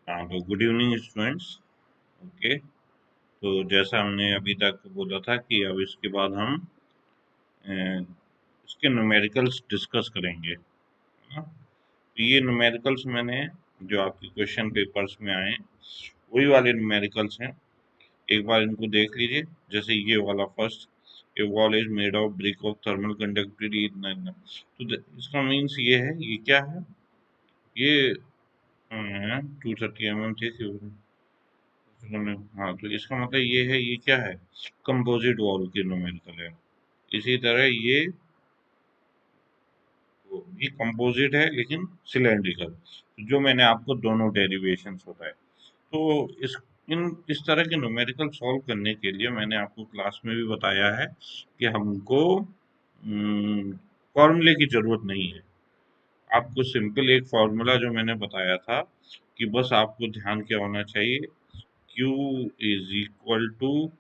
हाँ, तो good evening students. Okay, तो जैसा हमने अभी तक बोला था कि अब इसके बाद हम अ, इसके न्यूमेरिकल्स डिस्कस करेंगे, है ना। तो ये न्यूमेरिकल्स मैंने जो आपके क्वेश्चन पेपर्स में आए वही वाले न्यूमेरिकल्स हैं। एक बार इनको देख लीजिए। जैसे ये वाला first, A wall is made of brick of thermal conductivity इतना इतना। तो इसका मीन्स ये है, ये क्या है, ये 230 mm थिक। हाँ, तो इसका मतलब ये है, ये क्या है, कंपोजिट वॉल की न्यूमेरिकल है। इसी तरह ये कंपोजिट है लेकिन सिलेंड्रिकल, जो मैंने आपको दोनों डेरिवेशंस बताए। तो इस इन इस तरह के न्यूमेरिकल सॉल्व करने के लिए मैंने आपको क्लास में भी बताया है कि हमको फॉर्मूले की जरूरत नहीं है। आपको सिंपल एक फॉर्मूला जो मैंने बताया था कि बस आपको ध्यान क्या होना चाहिए, Q is equal to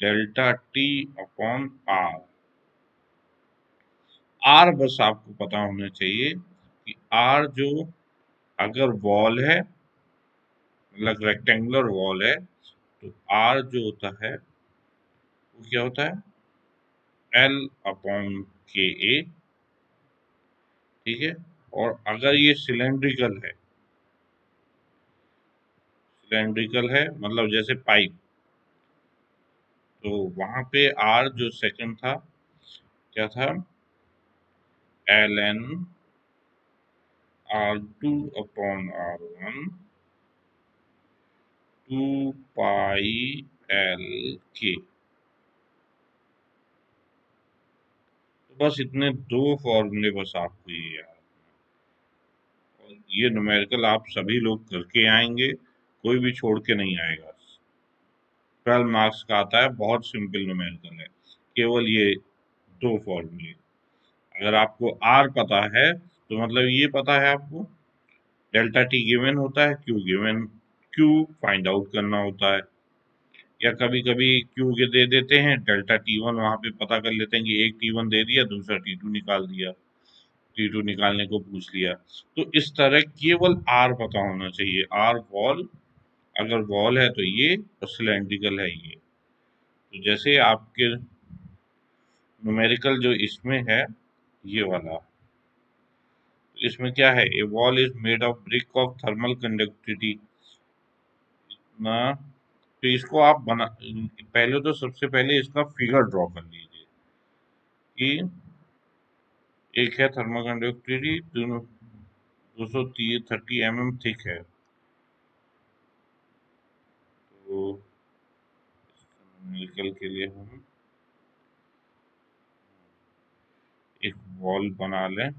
delta T upon R. R बस आपको पता होना चाहिए कि आर जो, अगर वॉल है, मतलब रेक्टेंगुलर वॉल है, तो आर जो होता है वो क्या होता है, एल अपॉन के ए। ठीक है। और अगर ये सिलेंड्रिकल है मतलब जैसे पाइप, तो वहां पे आर जो सेकंड था क्या था, L N R two upon R one two pi L K. तो बस इतने दो फॉर्मूले बस आपको ये याद, और ये न्यूमेरिकल आप सभी लोग करके आएंगे, कोई भी छोड़ के नहीं आएगा। 12 मार्क्स का आता है, बहुत सिंपल न्यूमेरिकल है, केवल ये दो फॉर्मूले। अगर आपको आर पता है तो मतलब ये पता है आपको डेल्टा टी गिवन होता है, Q given, Q find out करना होता है। या कभी कभी क्यू के दे देते हैं, डेल्टा टी वन वहां पे पता कर लेते हैं कि एक टी वन दे दिया, दूसरा टी टू निकाल दिया, टी टू निकालने को पूछ लिया। तो इस तरह केवल आर पता होना चाहिए, आर वॉल, अगर वॉल है तो ये, और सिलेंड्रिकल है ये। तो जैसे आपके न्यूमेरिकल जो इसमें है, ये वाला, तो इसमें क्या है, a wall is made of brick of thermal conductivity ना। तो इसको आप बना, पहले तो सबसे पहले इसका फिगर ड्रॉ कर लीजिए कि एक है थर्मल कंडक्टिविटी, दोनों 230 mm थिक है। तो न्यूमेरिकल के लिए हम एक वॉल बना लें।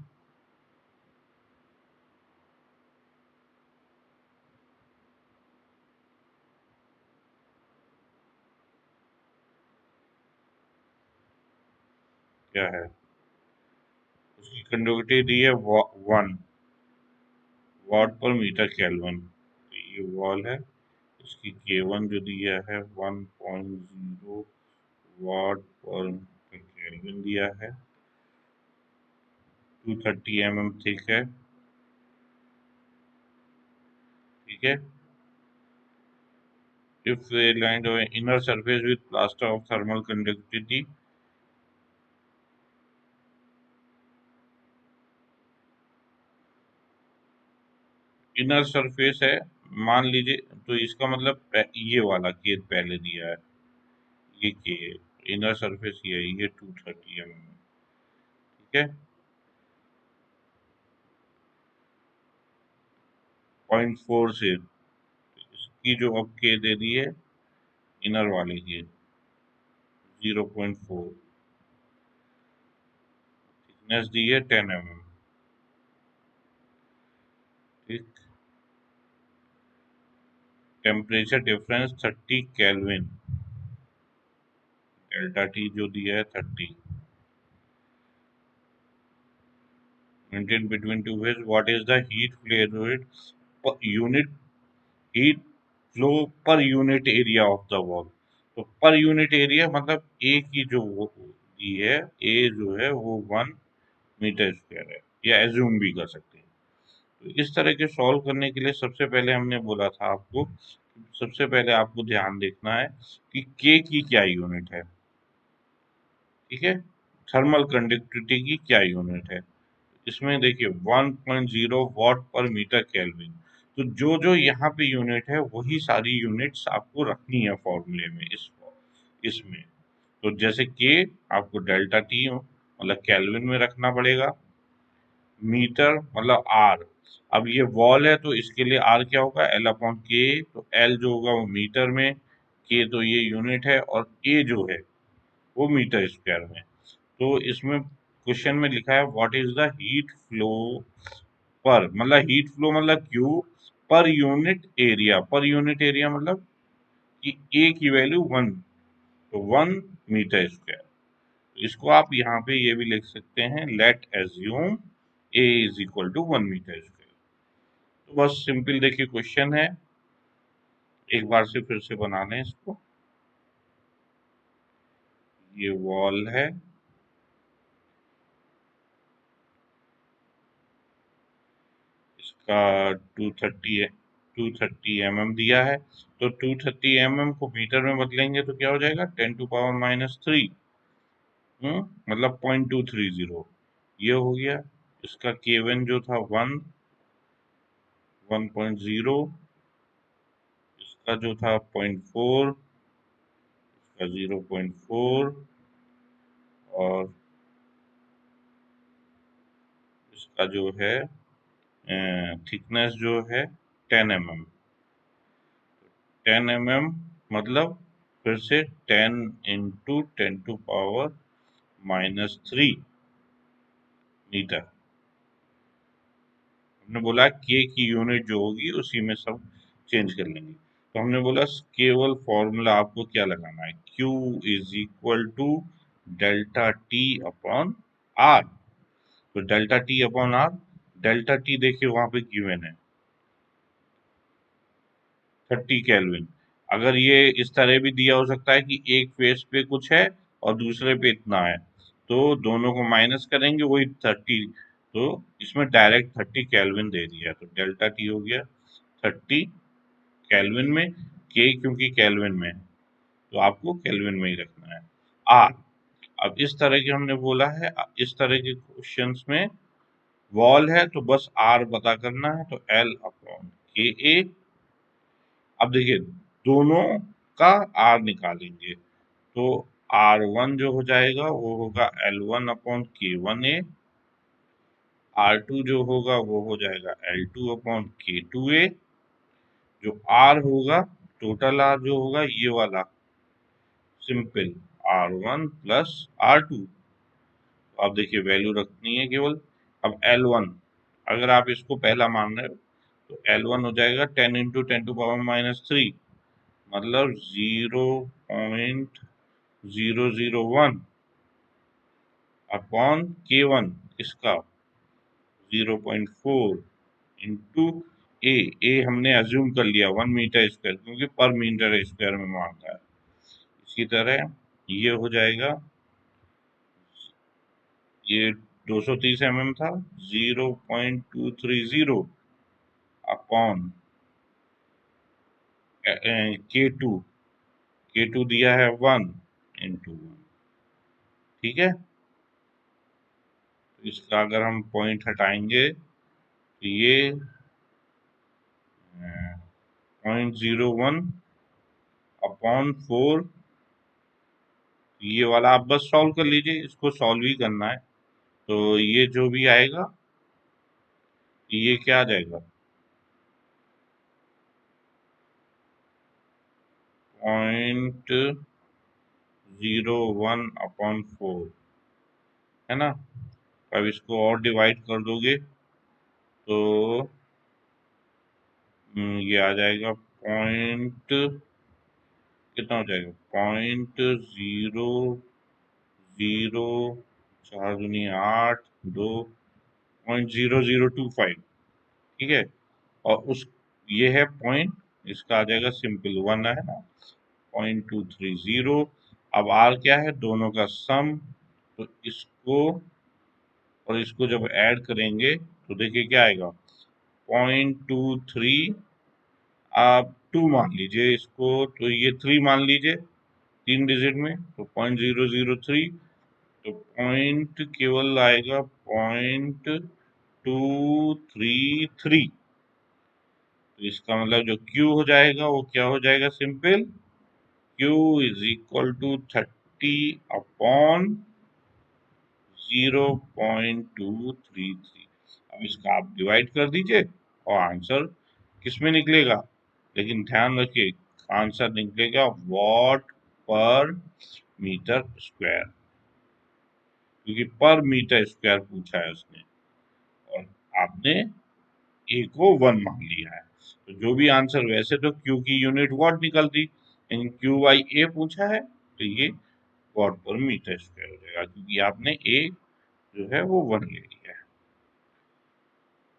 क्या है, उसकी कंडक्टिविटी दी है 1 वाट पर मीटर केल्विन। तो ये वॉल है, इसकी K1 जो दिया है 1.0 वाट पर केल्विन दिया है, 230 mm थिक है। ठीक है। If they lined an inner surface with plaster of thermal conductivity, inner surface है, मान लीजिए, तो इसका मतलब ये वाला के पहले दिया है, ये के, इनर सरफेस ये है, ये 230 mm। ठीक है। 0.4 से इसकी जो अब के दे दी है, इनर वाले की 0.4, थिकनेस दी है 10 mm। ठीक। Temperature difference 30 kelvin, delta T जो दिया है 30, maintain between two phase. What is the heat flow rate per unit, heat flow per unit area of the wall. तो पर यूनिट एरिया मतलब ए की जो वो दी है, ए जो है वो 1 मीटर स्क्वायर है, या एज्यूम भी कर सकते हैं। तो इस तरह के सॉल्व करने के लिए सबसे पहले हमने बोला था आपको, सबसे पहले आपको ध्यान देखना है कि के की क्या यूनिट है, ठीक है, थर्मल कंडक्टिविटी की क्या यूनिट है। इसमें देखिए 1.0 वॉट पर मीटर केल्विन। तो जो जो यहाँ पे यूनिट है वही सारी यूनिट्स आपको रखनी है फॉर्मूले में, इसमें। तो जैसे के आपको डेल्टा टी मतलब केल्विन में रखना पड़ेगा, मीटर मतलब आर। अब ये वॉल है तो इसके लिए आर क्या होगा, एल अपॉन के। तो एल जो होगा वो मीटर में, के तो ये यूनिट है, और ए जो है वो मीटर स्क्वायर में। तो इसमें क्वेश्चन में लिखा है what is the heat flow पर, मतलब हीट फ्लो मतलब Q per unit area. Per unit area मतलब कि ए की वैल्यू 1, तो 1 मीटर स्क्वायर। इसको आप यहाँ पे ये भी लिख सकते हैं, let assume A is equal to 1 metre square. तो बस सिंपल देखिए क्वेश्चन है, एक बार से फिर से बना लें इसको। ये वॉल है, इसका 230 है, 230 mm दिया है। तो 230 mm को मीटर में बदलेंगे तो क्या हो जाएगा, 10⁻³ मतलब 0.230। ये हो गया। इसका K1 जो था 1.0, इसका जो था 0.4, इसका 0.4, और इसका जो है थिकनेस जो है 10 mm। 10 mm मतलब फिर से 10 इंटू 10⁻³ मीटर। हमने बोला के की यूनिट जो होगी उसी में सब चेंज कर लेंगे। तो हमने बोला केवल फॉर्मूला आपको क्या लगाना है, Q is equal to delta T upon R. तो delta T upon R, delta T देखिए वहां पे गिवन है 30 केल्विन। अगर ये इस तरह भी दिया हो सकता है कि एक फेस पे कुछ है और दूसरे पे इतना है, तो दोनों को माइनस करेंगे वही 30। तो इसमें डायरेक्ट 30 केल्विन दे दिया, तो डेल्टा टी हो गया 30 केल्विन में। के क्योंकि केल्विन में है तो आपको केल्विन में ही रखना है। आर, अब इस तरह के हमने बोला है, इस तरह के क्वेश्चंस में वॉल है तो बस आर पता करना है, तो एल अपॉन के ए। अब देखिए दोनों का आर निकालेंगे, तो R1 जो हो जाएगा वो होगा L1/K1A। R2 जो होगा वो हो जाएगा L2/K2A। जो R होगा, टोटल R जो होगा ये वाला सिंपल R1 प्लस R2। तो आप देखिए वैल्यू रखनी है केवल। अब L1 अगर आप इसको पहला मान रहे हो तो L1 हो जाएगा 10 इंटू 10⁻³ मतलब 0.001 अपॉन K1 इसका 0.4 इंटू ए। ए हमने अज्यूम कर लिया 1 मीटर स्क्वायर, क्योंकि पर मीटर स्क्वायर में मांगता है। इसी तरह ये हो जाएगा, ये 230 mm था, 0.230 अपॉन K2। K2 दिया है 1 इंटू 1, ठीक है। तो इसका अगर हम पॉइंट हटाएंगे तो ये 0.01/4। ये वाला आप बस सॉल्व कर लीजिए, इसको सॉल्व ही करना है। तो ये जो भी आएगा ये क्या आ जाएगा, 0.01/4, है ना। अब इसको और डिवाइड कर दोगे तो ये आ जाएगा पॉइंट, कितना हो जाएगा, 0.00, 4×8 2, 0.0025, ठीक है। और उस ये है पॉइंट, इसका आ जाएगा सिंपल 1 है ना, 0.230। अब आर क्या है, दोनों का सम। तो इसको और इसको जब ऐड करेंगे तो देखिए क्या आएगा, 0.23, आप 2 मान लीजिए इसको, तो ये 3 मान लीजिए 3 डिजिट में, तो 0.003, तो पॉइंट केवल आएगा 0.233। तो इसका मतलब जो Q हो जाएगा वो क्या हो जाएगा, simple Q is equal to 30/0.233। अब इसका आप डिवाइड कर दीजिए और आंसर किसमें निकलेगा, लेकिन ध्यान रखिए आंसर निकलेगा वॉट पर मीटर स्क्वायर, क्योंकि पर मीटर स्क्वायर पूछा है उसने और आपने ए को 1 मान लिया है। तो जो भी आंसर, वैसे तो क्यू की यूनिट वॉट निकलती, लेकिन क्यू बाई ए पूछा है तो ये वॉट पर मीटर स्क्वायर हो जाएगा, क्योंकि आपने ए जो है वो 1 ले लिया है।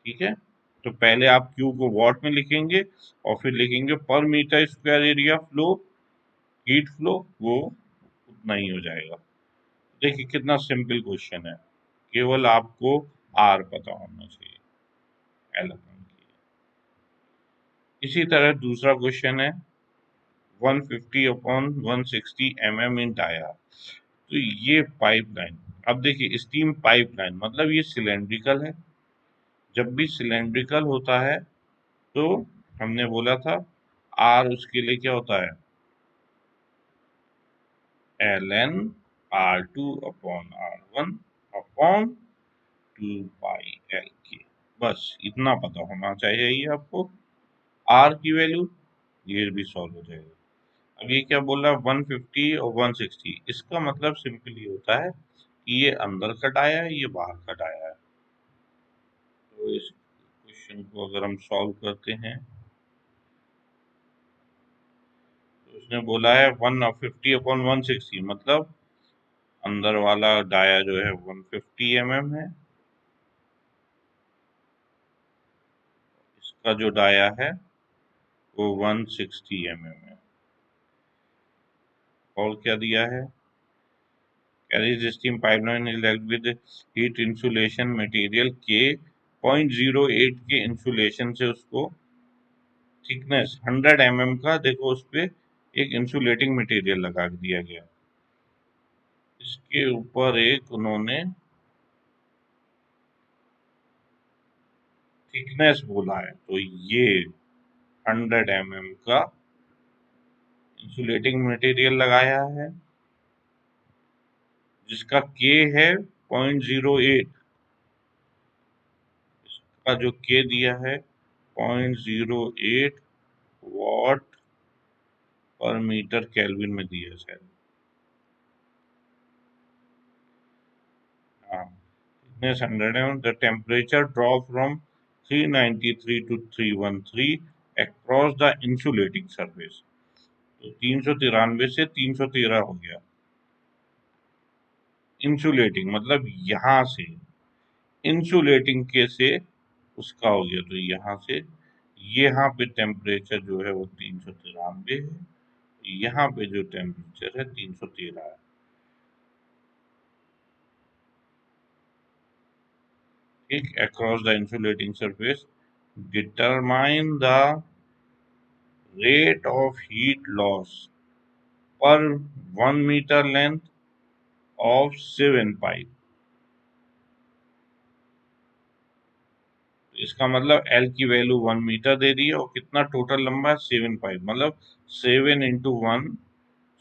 ठीक है, तो पहले आप क्यू को वॉट में लिखेंगे और फिर लिखेंगे पर metre square area flow, heat flow, वो उतना ही हो जाएगा। देखिए कितना सिंपल क्वेश्चन है, केवल आपको आर पता होना चाहिए, एल अपन की। इसी तरह दूसरा क्वेश्चन है 150/160 mm इन डाया। तो ये पाइपलाइन, अब देखिए स्टीम पाइपलाइन मतलब ये सिलेंड्रिकल है। जब भी सिलेंड्रिकल होता है तो हमने बोला था आर उसके लिए क्या होता है, ln r2/r1/2π/L। बस इतना पता होना चाहिए ये आपको, आर की वैल्यू, ये भी सॉल्व हो जाएगा। अब ये क्या बोल रहा है 150 और 160, इसका मतलब सिंपली होता है कि ये अंदर कट आया है, ये बाहर कट आया है। तो इस क्वेश्चन को अगर हम सॉल्व करते हैं तो उसने बोला है 150/160, मतलब अंदर वाला डाया जो है 150 mm है, इसका जो डाया है वो 160 mm है। और क्या दिया है, carries steam pipeline is linked with heat insulation material के 0.08 के इंसुलेशन से उसको थिकनेस 100 mm का, देखो उस पे एक इंसुलेटिंग मटेरियल लगा दिया गया, इसके ऊपर एक उन्होंने थिकनेस बोला है, तो ये 100 mm का इंसुलेटिंग मटेरियल लगाया है जिसका के है 0.08, इसका जो के दिया है 0.08 वॉट पर मीटर केल्विन में दिया है शायद। हाँ, thickness 100 mm, the temperature drop from 393 to 313 across the insulating surface। तो 393 से 313 हो गया। इंसुलेटिंग मतलब यहां से, इंसुलेटिंग के से उसका हो गया, तो यहाँ से यहाँ पे टेम्परेचर जो है वो 393 है, यहाँ पे जो टेम्परेचर है 313 है। ठीक, across the insulating surface determine the rate of heat loss पर 1 मीटर लेंथ ऑफ 7 पाइप। इसका मतलब एल की वैल्यू 1 मीटर दे दी है और कितना टोटल लंबा है 7 पाइप, मतलब 7 इंटू 1,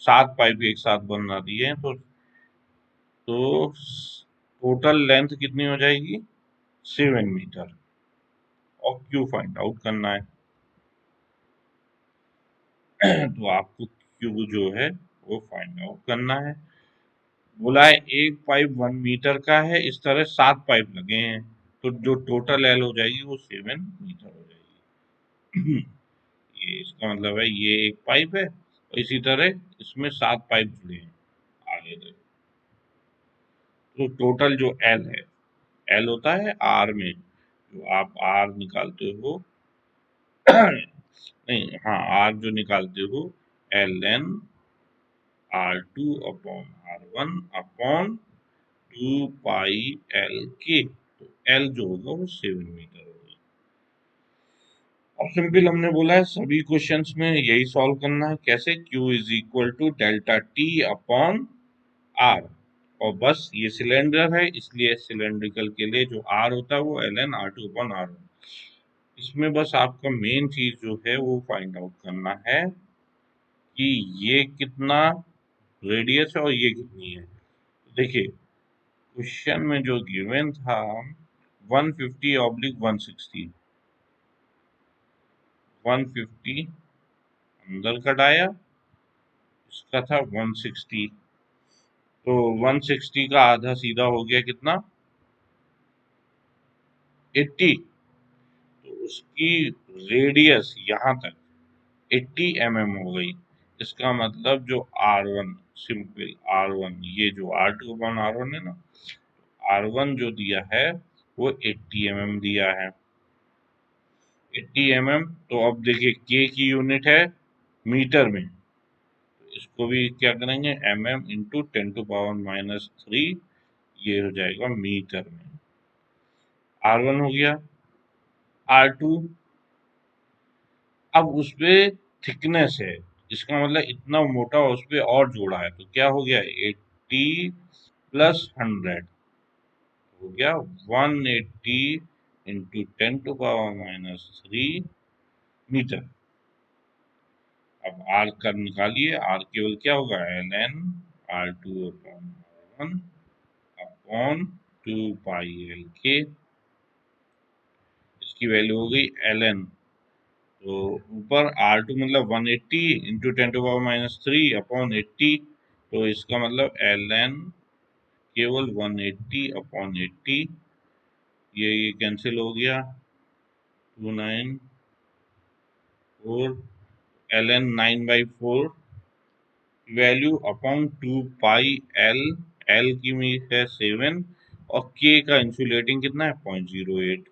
7 पाइप एक साथ बना दिए हैं, तो टोटल लेंथ कितनी हो जाएगी 7 मीटर, और क्यू फाइंड आउट करना है। तो आपको क्यू जो है वो फाइंड आउट करना है। बोला है एक पाइप 1 मीटर का है, इस तरह 7 पाइप लगे हैं, तो जो टोटल एल हो जाएगी वो 7 मीटर हो जाएगी। ये इसका मतलब है ये एक पाइप है और इसी तरह इसमें 7 पाइप जुड़े हैं आगे तक। तो टोटल जो एल है, एल होता है आर में, जो आप आर निकालते हो नहीं, हाँ, आर जो निकालते हो ln r2/r1/2 पाई एल के, तो एल जो होगा वो 7 मीटर होगा। अब सिंपल हमने बोला है सभी क्वेश्चंस में यही सॉल्व करना है। कैसे? Q is equal to delta T upon R, और बस ये सिलेंडर है इसलिए सिलेंड्रिकल के लिए जो आर होता है वो L N R two upon R one. इसमें बस आपका मेन चीज जो है वो फाइंड आउट करना है कि ये कितना रेडियस है और ये कितनी है। देखिए क्वेश्चन में जो गिवन था 150 ऑब्लिक 160, 150 अंदर कटाया, इसका था 160, तो 160 का आधा सीधा हो गया कितना? 80। तो उसकी रेडियस यहाँ तक 80 हो गई। इसका मतलब जो R1, सिंपल R1, ये जो R2 अपॉन R1 है ना, R1 जो दिया है वो 80 दिया है। 80 तो अब देखिए K की यूनिट है मीटर में, तो इसको भी क्या करेंगे इंटू 10⁻³ ये हो जाएगा मीटर में। R1 हो गया। R2 अब उसपे थिकनेस है, इसका मतलब इतना मोटा उस पे और जोड़ा है, तो क्या हो गया 80 प्लस 100 हो गया 180 इंटू 10⁻³ मीटर। अब आर का निकालिए, आर केवल क्या होगा L N R2 upon R1 upon 2π L k, इसकी वैल्यू हो गई एल एन। तो ऊपर R2 मतलब 180 इंटू 10⁻³ अपॉन 80, तो इसका मतलब एल एन केवल 180 अपॉन 80, ये कैंसिल हो गया 294, L N 9/4 value upon 2π L, L की मीट है 7 और K का इंसुलेटिंग कितना है 0.08,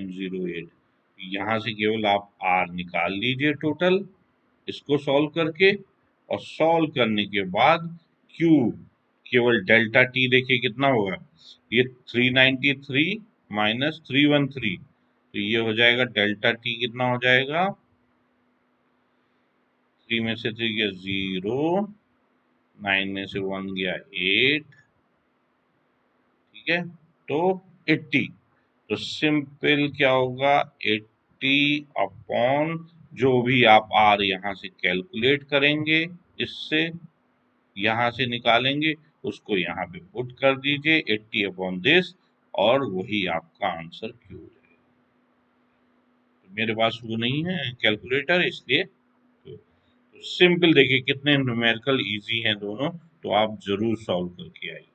0.08। यहाँ से केवल आप R निकाल लीजिए टोटल इसको सॉल्व करके, और सॉल्व करने के बाद Q केवल डेल्टा T देखिए कितना होगा, ये 393 माइनस 313, तो ये हो जाएगा डेल्टा T कितना हो जाएगा, 3 में से 3 गया 0, 9 में से 1 गया 8, ठीक है, तो 80। तो सिंपल क्या होगा 80 अपॉन जो भी आप आर यहाँ से कैलकुलेट करेंगे, इससे यहाँ से निकालेंगे उसको यहाँ पे पुट कर दीजिए 80 अपॉन दिस, और वही आपका आंसर क्यू हो जाएगा। तो मेरे पास वो नहीं है कैलकुलेटर इसलिए, तो सिंपल देखिए कितने न्यूमेरिकल इजी हैं दोनों, तो आप जरूर सॉल्व करके आइए।